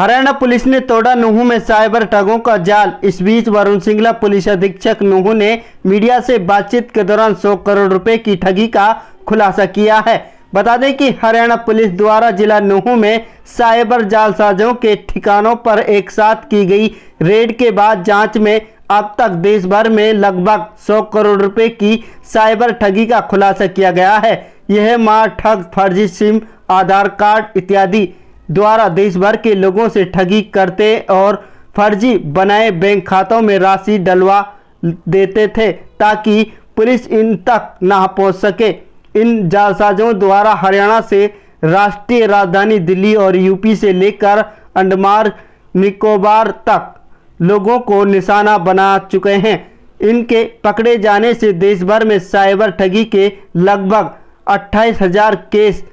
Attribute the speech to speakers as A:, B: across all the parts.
A: Haryana police ने तोड़ा नूहू में साइबर ठगों का जाल। इस बीच वरुण सिंगला पुलिस अधीक्षक नूहू ने मीडिया से बातचीत के दौरान 100 करोड़ रुपए की ठगी का खुलासा किया है। बता दें कि हरियाणा पुलिस द्वारा जिला नूहू में साइबर जालसाजों के ठिकानों पर एक साथ की गई रेड के बाद जांच में अब तक देश भर में लगभग 100 करोड़ रुपए की साइबर ठगी का खुलासा किया गया है। यह मार ठग फर्जी सिम, आधार कार्ड इत्यादि द्वारा देश भर के लोगों से ठगी करते और फर्जी बनाए बैंक खातों में राशि डलवा देते थे ताकि पुलिस इन तक ना पहुंच सके। इन जालसाजों द्वारा हरियाणा से राष्ट्रीय राजधानी दिल्ली और यूपी से लेकर अंडमान निकोबार तक लोगों को निशाना बना चुके हैं। इनके पकड़े जाने से देश भर में साइबर ठगी के लगभग 28,000 केस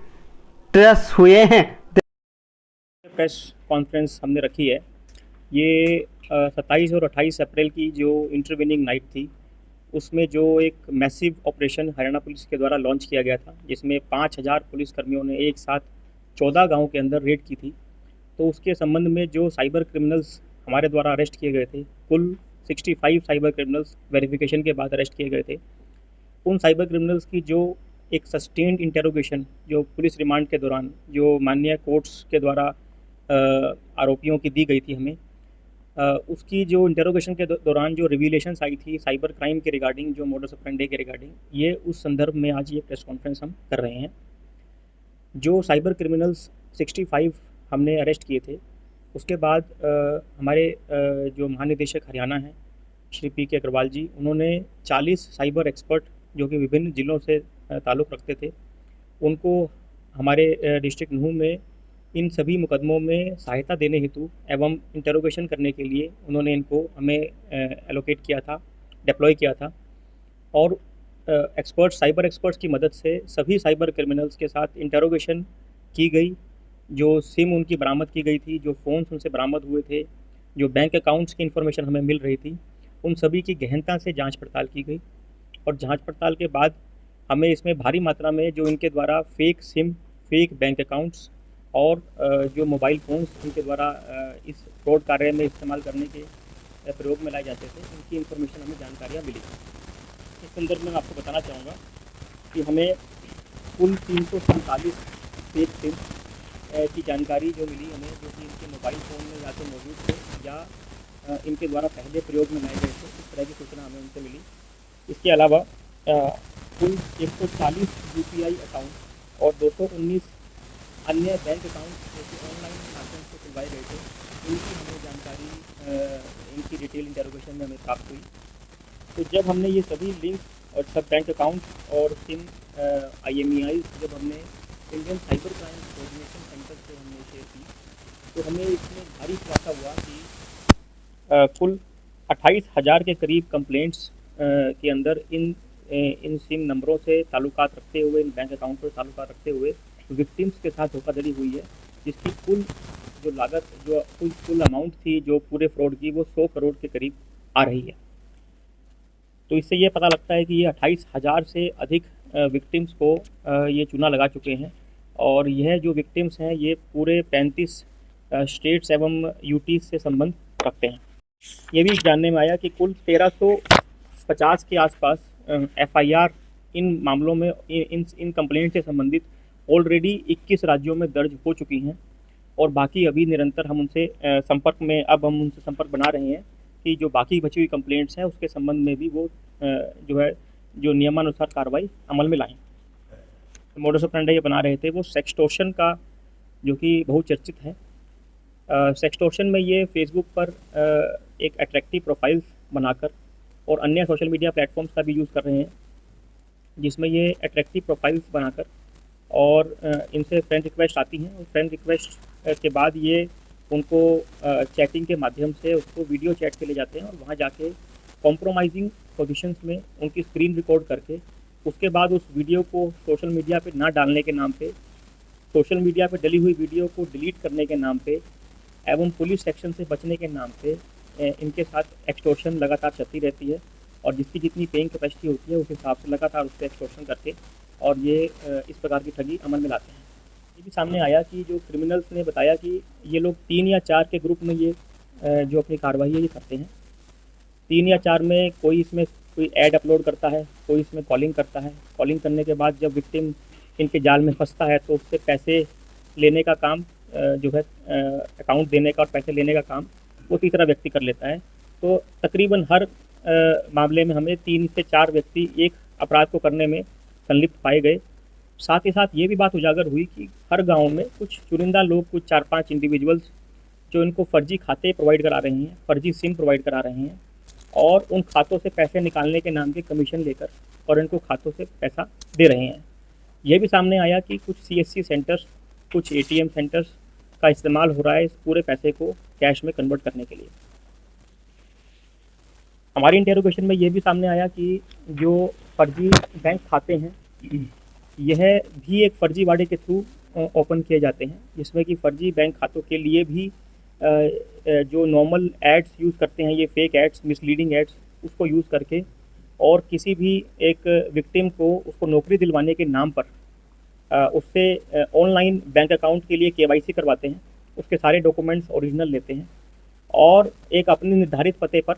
A: ट्रेस हुए हैं।
B: प्रेस कॉन्फ्रेंस हमने रखी है। ये 27 और 28 अप्रैल की जो इंटरवेनिंग नाइट थी, उसमें जो एक मैसिव ऑपरेशन हरियाणा पुलिस के द्वारा लॉन्च किया गया था, जिसमें 5,000 पुलिसकर्मियों ने एक साथ 14 गाँव के अंदर रेड की थी। तो उसके संबंध में जो साइबर क्रिमिनल्स हमारे द्वारा अरेस्ट किए गए थे, कुल 65 साइबर क्रिमिनल्स वेरिफिकेशन के बाद अरेस्ट किए गए थे। उन साइबर क्रिमिनल्स की जो एक सस्टेन्ड इंटेरोगेशन जो पुलिस रिमांड के दौरान जो माननीय कोर्ट्स के द्वारा आरोपियों की दी गई थी हमें, उसकी जो इंटेरोगेशन के दौरान जो रिवीलेशंस आई थी साइबर क्राइम के रिगार्डिंग, जो मोडस ऑपरेंडी के रिगार्डिंग, ये उस संदर्भ में आज ये प्रेस कॉन्फ्रेंस हम कर रहे हैं। जो साइबर क्रिमिनल्स 65 हमने अरेस्ट किए थे, उसके बाद हमारे जो महानिदेशक हरियाणा हैं श्री पी के अग्रवाल जी, उन्होंने 40 साइबर एक्सपर्ट जो कि विभिन्न ज़िलों से ताल्लुक़ रखते थे, उनको हमारे डिस्ट्रिक्ट नूहू में इन सभी मुकदमों में सहायता देने हेतु एवं इंटरोगेशन करने के लिए उन्होंने इनको हमें एलोकेट किया था, डिप्लॉय किया था। और साइबर एक्सपर्ट्स की मदद से सभी साइबर क्रिमिनल्स के साथ इंटरोगेशन की गई। जो सिम उनकी बरामद की गई थी, जो फ़ोन्स उनसे बरामद हुए थे, जो बैंक अकाउंट्स की इन्फॉर्मेशन हमें मिल रही थी, उन सभी की गहनता से जाँच पड़ताल की गई। और जाँच पड़ताल के बाद हमें इसमें भारी मात्रा में जो इनके द्वारा fake SIM, fake bank accounts और जो मोबाइल फ़ोन्स इनके द्वारा इस फ्रॉड कार्य में इस्तेमाल करने के प्रयोग में लाए जाते थे, इनकी इन्फॉर्मेशन हमें जानकारियाँ मिली। इस संदर्भ में मैं आपको बताना चाहूँगा कि हमें कुल 347 फेक सिम की जानकारी जो मिली हमें, जो कि इनके मोबाइल फ़ोन में या तो मौजूद थे या इनके द्वारा पहले प्रयोग में लाए गए थे, इस तरह की सूचना हमें उनसे मिली। इसके अलावा कुल 140 UPI अकाउंट और 219 अन्य बैंक अकाउंट जो कि ऑनलाइन माध्यम से खुलवाए गए थे, इनकी हमें जानकारी इनकी डिटेल इंटरोगेशन में हमें प्राप्त हुई। तो जब हमने ये सभी लिंक और सब बैंक अकाउंट और सिम IMEI जब हमने Indian cyber crime coordination centre से हमने शेयर की, तो हमें इसमें भारी खुलासा हुआ कि कुल 28,000 के करीब कंप्लेंट्स के अंदर इन सिम नंबरों से ताल्लुकात रखते हुए, इन बैंक अकाउंट पर ताल्लुकात रखते हुए विक्टिम्स के साथ धोखाधड़ी हुई है, जिसकी कुल जो लागत, जो कुल अमाउंट थी जो पूरे फ्रॉड की, वो 100 करोड़ के करीब आ रही है। तो इससे ये पता लगता है कि ये 28,000 से अधिक विक्टिम्स को ये चूना लगा चुके हैं। और यह जो विक्टिम्स हैं ये पूरे 35 स्टेट्स एवं यूटीज से संबंध रखते हैं। ये भी जानने में आया कि कुल 1350 के आसपास FIR इन मामलों में, इन कंप्लेंट से संबंधित ऑलरेडी 21 राज्यों में दर्ज हो चुकी हैं। और बाकी अभी निरंतर हम उनसे हम उनसे संपर्क बना रहे हैं कि जो बाकी बची हुई कंप्लेंट्स हैं उसके संबंध में भी वो जो नियमानुसार कार्रवाई अमल में लाएं। मोडस ऑपरेंडी ये बना रहे थे वो सेक्सटॉर्शन का, जो कि बहुचर्चित है। सेक्सटॉर्शन में ये फेसबुक पर एक अट्रैक्टिव प्रोफाइल्स बनाकर और अन्य सोशल मीडिया प्लेटफॉर्म्स का भी यूज़ कर रहे हैं, जिसमें ये अट्रैक्टिव प्रोफाइल्स बनाकर और इनसे फ्रेंड रिक्वेस्ट आती हैं। और फ्रेंड रिक्वेस्ट के बाद ये उनको चैटिंग के माध्यम से उसको वीडियो चैट के ले जाते हैं और वहाँ जाके कॉम्प्रोमाइजिंग पोजीशंस में उनकी स्क्रीन रिकॉर्ड करके उसके बाद उस वीडियो को सोशल मीडिया पे ना डालने के नाम पे, सोशल मीडिया पे डली हुई वीडियो को डिलीट करने के नाम पे एवं पुलिस एक्शन से बचने के नाम पे इनके साथ एक्सटॉर्शन लगातार चलती रहती है। और जिसकी जितनी पेइंग कैपेसिटी होती है उस हिसाब से लगातार उस पर एक्सटॉर्शन करके और ये इस प्रकार की ठगी अमल में लाते हैं। ये भी सामने आया कि जो क्रिमिनल्स ने बताया कि ये लोग 3 या 4 के ग्रुप में ये जो अपनी कार्रवाई है ये करते हैं। 3 या 4 में कोई इसमें कोई ऐड अपलोड करता है, कोई इसमें कॉलिंग करता है। कॉलिंग करने के बाद जब विक्टिम इनके जाल में फंसता है तो उससे पैसे लेने का काम जो है अकाउंट देने का और पैसे लेने का काम वो तीसरा व्यक्ति कर लेता है। तो तकरीबन हर मामले में हमें 3 से 4 व्यक्ति एक अपराध को करने में संलिप्त पाए गए। साथ ही साथ ये भी बात उजागर हुई कि हर गांव में कुछ चुनिंदा लोग, कुछ 4-5 इंडिविजुअल्स जो इनको फर्जी खाते प्रोवाइड करा रहे हैं, फर्जी सिम प्रोवाइड करा रहे हैं और उन खातों से पैसे निकालने के नाम के कमीशन लेकर और इनको खातों से पैसा दे रहे हैं। ये भी सामने आया कि कुछ CSC सेंटर्स, कुछ ATM सेंटर्स का इस्तेमाल हो रहा है इस पूरे पैसे को कैश में कन्वर्ट करने के लिए। हमारी इंटेरोगेशन में ये भी सामने आया कि जो फर्जी बैंक खाते हैं यह भी एक फर्जीवाड़े के थ्रू ओपन किए जाते हैं, जिसमें कि फर्जी बैंक खातों के लिए भी जो नॉर्मल एड्स यूज़ करते हैं, ये फेक एड्स, मिसलीडिंग एड्स, उसको यूज़ करके और किसी भी एक विक्टिम को उसको नौकरी दिलवाने के नाम पर उससे ऑनलाइन बैंक अकाउंट के लिए KYC करवाते हैं, उसके सारे डॉक्यूमेंट्स ओरिजिनल लेते हैं और एक अपने निर्धारित पते पर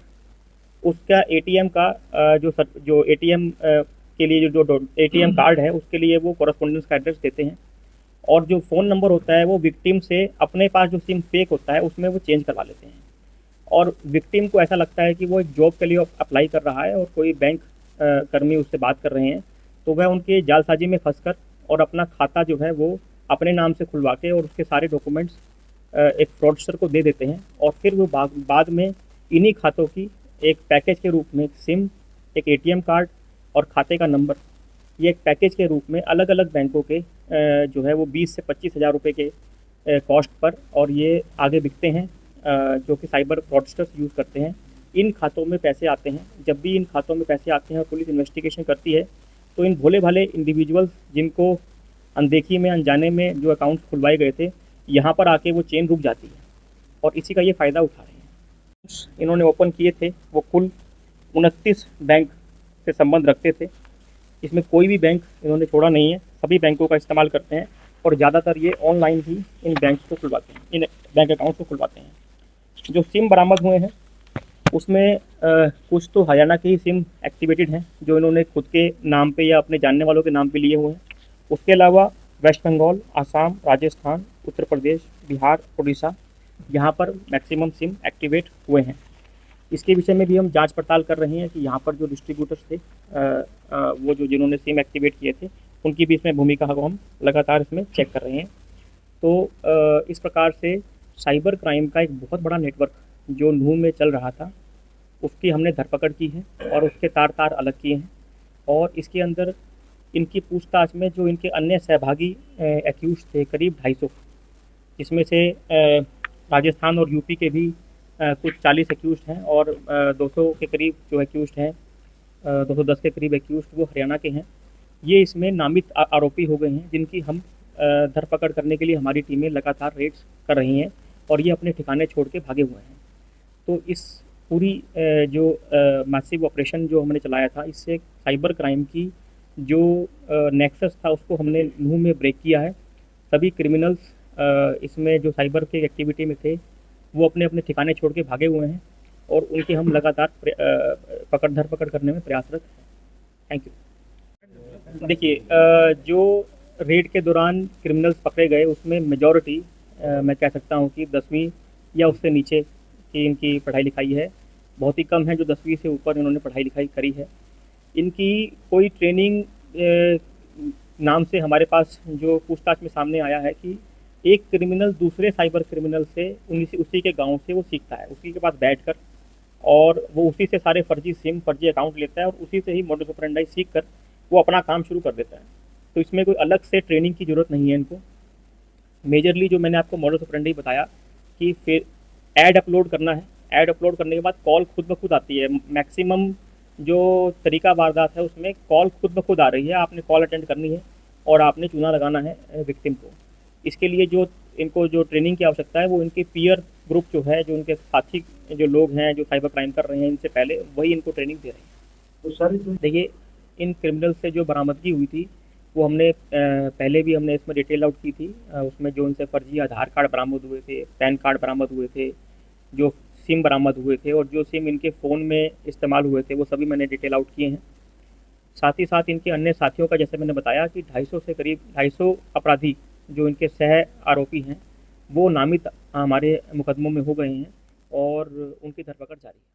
B: उसका ATM का जो ATM के लिए जो ATM कार्ड है उसके लिए वो कॉरेस्पॉन्डेंस का एड्रेस देते हैं और जो फ़ोन नंबर होता है वो विक्टिम से अपने पास जो सिम फेक होता है उसमें वो चेंज करवा लेते हैं और विक्टिम को ऐसा लगता है कि वो एक जॉब के लिए अप्लाई कर रहा है और कोई बैंक कर्मी उससे बात कर रहे हैं, तो वह उनके जालसाजी में फंसकर और अपना खाता जो है वो अपने नाम से खुलवा के और उसके सारे डॉक्यूमेंट्स एक फ्रॉडस्टर को दे देते हैं और फिर वो बाद में इन्हीं खातों की एक पैकेज के रूप में सिम, एक ATM कार्ड और खाते का नंबर, ये एक पैकेज के रूप में अलग अलग बैंकों के जो है वो 20 से 25 हज़ार रुपये के कॉस्ट पर और ये आगे बिकते हैं, जो कि साइबर फ्रॉडस्टर्स यूज़ करते हैं। इन खातों में पैसे आते हैं। जब भी इन खातों में पैसे आते हैं और पुलिस इन्वेस्टिगेशन करती है तो इन भोले भाले इंडिविजुअल्स जिनको अनदेखी में, अनजाने में जो अकाउंट्स खुलवाए गए थे, यहाँ पर आके वो चेन रुक जाती है और इसी का ये फ़ायदा उठा रहे हैं। इन्होंने ओपन किए थे वो कुल 29 बैंक से संबंध रखते थे। इसमें कोई भी बैंक इन्होंने छोड़ा नहीं है, सभी बैंकों का इस्तेमाल करते हैं और ज़्यादातर ये ऑनलाइन ही इन बैंक्स को खुलवाते हैं, इन बैंक अकाउंट्स को खुलवाते हैं। जो सिम बरामद हुए हैं उसमें कुछ तो हरियाणा के ही सिम एक्टिवेटेड हैं जो इन्होंने खुद के नाम पे या अपने जानने वालों के नाम पे लिए हुए हैं। उसके अलावा वेस्ट बंगाल, आसाम, राजस्थान, उत्तर प्रदेश, बिहार, उड़ीसा, यहाँ पर मैक्सिमम सिम एक्टिवेट हुए हैं। इसके विषय में भी हम जांच पड़ताल कर रहे हैं कि यहाँ पर जो डिस्ट्रीब्यूटर्स थे वो जो जिन्होंने सिम एक्टिवेट किए थे उनकी भी इसमें भूमिका को हम लगातार इसमें चेक कर रहे हैं। तो इस प्रकार से साइबर क्राइम का एक बहुत बड़ा नेटवर्क जो नूह में चल रहा था उसकी हमने धरपकड़ की है और उसके तार अलग किए हैं और इसके अंदर इनकी पूछताछ में जो इनके अन्य सहभागी एक्यूज थे करीब 250, इसमें से राजस्थान और यूपी के भी कुछ 40 एक्यूज हैं और 200 के करीब जो एक्यूज हैं, 210 के करीब एक्यूज वो हरियाणा के हैं। ये इसमें नामित आरोपी हो गए हैं जिनकी हम धरपकड़ करने के लिए हमारी टीमें लगातार रेड्स कर रही हैं और ये अपने ठिकाने छोड़ के भागे हुए हैं। तो इस पूरी जो मैसिव ऑपरेशन जो हमने चलाया था, इससे साइबर क्राइम की जो नेक्सस था उसको हमने नूह में ब्रेक किया है। सभी क्रिमिनल्स इसमें जो साइबर के एक्टिविटी में थे वो अपने अपने ठिकाने छोड़ के भागे हुए हैं और उनकी हम लगातार धरपकड़ करने में प्रयासरत हैं। Thank you. देखिए, जो रेड के दौरान क्रिमिनल्स पकड़े गए उसमें मेजॉरिटी मैं कह सकता हूँ कि 10वीं या उससे नीचे की इनकी पढ़ाई लिखाई है। बहुत ही कम है जो 10वीं से ऊपर इन्होंने पढ़ाई लिखाई करी है। इनकी कोई ट्रेनिंग नाम से हमारे पास जो पूछताछ में सामने आया है कि एक क्रिमिनल दूसरे साइबर क्रिमिनल से उसी के गांव से वो सीखता है, उसी के पास बैठकर और वो उसी से सारे फर्जी सिम, फर्जी अकाउंट लेता है और उसी से ही मोडस ऑपरेंडी सीख कर वो अपना काम शुरू कर देता है। तो इसमें कोई अलग से ट्रेनिंग की ज़रूरत नहीं है इनको। मेजरली जो मैंने आपको मोडस ऑपरेंडी बताया कि फिर ऐड अपलोड करना है, ऐड अपलोड करने के बाद कॉल खुद ब खुद आती है। मैक्सिमम जो तरीका वारदात है उसमें कॉल खुद ब खुद आ रही है, आपने कॉल अटेंड करनी है और आपने चूना लगाना है विक्टिम को। इसके लिए जो इनको जो ट्रेनिंग की आवश्यकता है वो इनके पीयर ग्रुप जो है, जो उनके साथी जो लोग हैं जो साइबर क्राइम कर रहे हैं इनसे पहले, वही इनको ट्रेनिंग दे रहे हैं। तो सर देखिए, इन क्रिमिनल से जो बरामदगी हुई थी वो हमने पहले भी हमने इसमें डिटेल आउट की थी। उसमें जो इनसे फर्जी आधार कार्ड बरामद हुए थे, पैन कार्ड बरामद हुए थे, जो सिम बरामद हुए थे और जो सिम इनके फ़ोन में इस्तेमाल हुए थे, वो सभी मैंने डिटेल आउट किए हैं। साथ ही साथ इनके अन्य साथियों का, जैसे मैंने बताया कि 250 से करीब 250 अपराधी जो इनके सह आरोपी हैं, वो नामित हमारे मुकदमों में हो गए हैं और उनकी धरपकड़ जारी है।